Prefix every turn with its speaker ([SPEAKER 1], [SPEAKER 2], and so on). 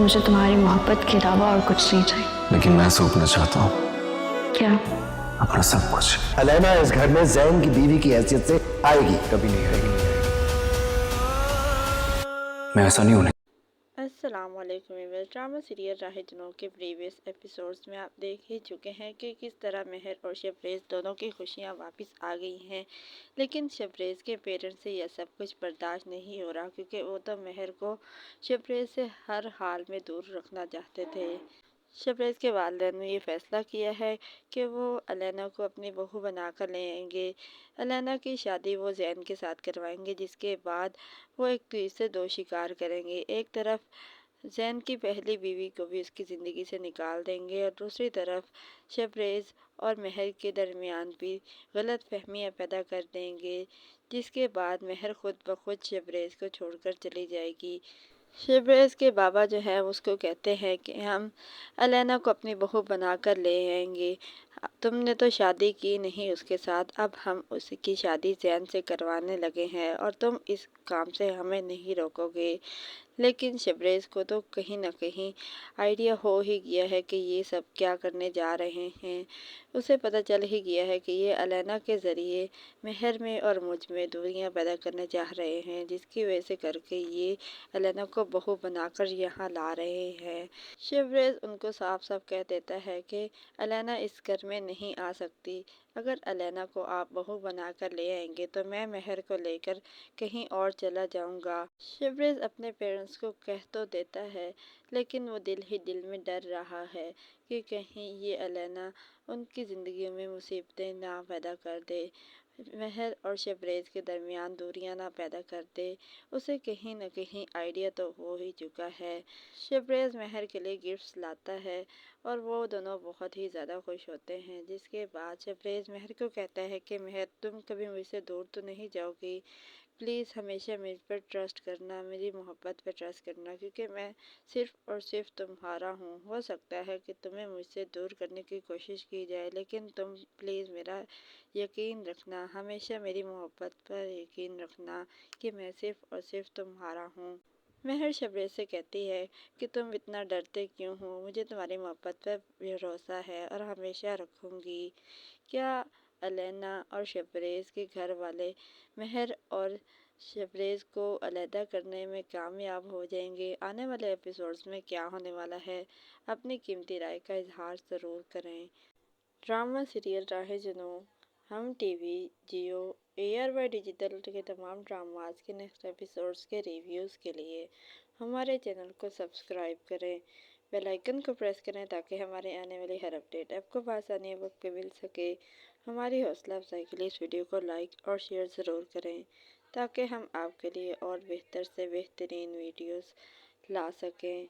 [SPEAKER 1] मुझे तुम्हारी मोहब्बत के अलावा और कुछ नहीं चाहिए।
[SPEAKER 2] लेकिन मैं सौंपना चाहता हूँ
[SPEAKER 1] क्या?
[SPEAKER 2] अपना सब कुछ।
[SPEAKER 3] अलैना इस घर में जैन की बीवी की हैसियत से आएगी।
[SPEAKER 2] कभी नहीं आएगी। मैं ऐसा नहीं होने।
[SPEAKER 4] अस्सलाम वालेकुम व्यूअर्स। ड्रामा सीरियल राहे जुनून के प्रीवियस एपिसोड्स में आप देख ही चुके हैं कि किस तरह मेहर और शबरेज़ दोनों की खुशियां वापस आ गई हैं। लेकिन शबरेज़ के पेरेंट्स से यह सब कुछ बर्दाश्त नहीं हो रहा, क्योंकि वो तो मेहर को शबरेज़ से हर हाल में दूर रखना चाहते थे। शबरेज़ के वालिदैन ने ये फैसला किया है कि वो अलैना को अपनी बहू बनाकर ले आएंगे। अलैना की शादी वो जैन के साथ करवाएंगे, जिसके बाद वो एक तीर से दो शिकार करेंगे। एक तरफ जैन की पहली बीवी को भी उसकी ज़िंदगी से निकाल देंगे और दूसरी तरफ शबरेज़ और मेहर के दरमियान भी गलत फहमियाँ पैदा कर देंगे, जिसके बाद मेहर खुद ब खुद शबरेज़ को छोड़कर चली जाएगी। शबरेज़ के बाबा जो है उसको कहते हैं कि हम अलैना को अपनी बहू बनाकर ले आएंगे। तुमने तो शादी की नहीं उसके साथ, अब हम उसकी शादी जैन से करवाने लगे हैं और तुम इस काम से हमें नहीं रोकोगे। लेकिन शबरेज़ को तो कहीं न कहीं आइडिया हो ही गया है कि ये सब क्या करने जा रहे हैं। उसे पता चल ही गया है कि ये अलैना के ज़रिए मेहर में और मुझ में दूरियां पैदा करने चाह रहे हैं, जिसकी वजह से करके ये अलैना को बहू बनाकर यहाँ ला रहे हैं। शबरेज़ उनको साफ साफ कह देता है कि अलैना इस घर में नहीं आ सकती। अगर अलैना को आप बहू बनाकर ले आएंगे तो मैं मेहर को लेकर कहीं और चला जाऊंगा। शबरेज़ अपने पेरेंट्स को कह तो देता है, लेकिन वो दिल ही दिल में डर रहा है कि कहीं ये अलैना उनकी ज़िंदगी में मुसीबतें ना पैदा कर दे, मेहर और शबरेज़ के दरमियान दूरियां ना पैदा कर दे। उसे कहीं न कहीं आइडिया तो हो ही चुका है। शबरेज़ मेहर के लिए गिफ्ट्स लाता है और वो दोनों बहुत ही ज़्यादा खुश होते हैं। जिसके बाद शबरेज़ मेहर को कहता है कि मेहर, तुम कभी मुझसे दूर तो नहीं जाओगी। प्लीज़ हमेशा मुझ पर ट्रस्ट करना, मेरी मोहब्बत पर ट्रस्ट करना, क्योंकि मैं सिर्फ़ और सिर्फ तुम्हारा हूँ। हो सकता है कि तुम्हें मुझसे दूर करने की कोशिश की जाए, लेकिन तुम प्लीज़ मेरा यकीन रखना, हमेशा मेरी मोहब्बत पर यकीन रखना कि मैं सिर्फ़ और सिर्फ तुम्हारा हूँ। मेहर शबरेज़ से कहती है कि तुम इतना डरते क्यों हो, मुझे तुम्हारी मोहब्बत पर भरोसा है और हमेशा रखूँगी। क्या अलैना और शबरेज़ के घर वाले मेहर और शबरेज़ को अलहदा करने में कामयाब हो जाएंगे? आने वाले एपिसोड्स में क्या होने वाला है? अपनी कीमती राय का इजहार ज़रूर करें। ड्रामा सीरियल राहे जुनून हम टीवी, जियो, ARY डिजिटल के तमाम ड्रामाज के नेक्स्ट एपिसोड्स के रिव्यूज़ के लिए हमारे चैनल को सब्सक्राइब करें, बेल आइकन को प्रेस करें ताकि हमारे आने वाली हर अपडेट आपको आसानी वक्त पे मिल सके। हमारी हौसला अफजाई के लिए इस वीडियो को लाइक और शेयर ज़रूर करें, ताकि हम आपके लिए और बेहतर से बेहतरीन वीडियोस ला सकें।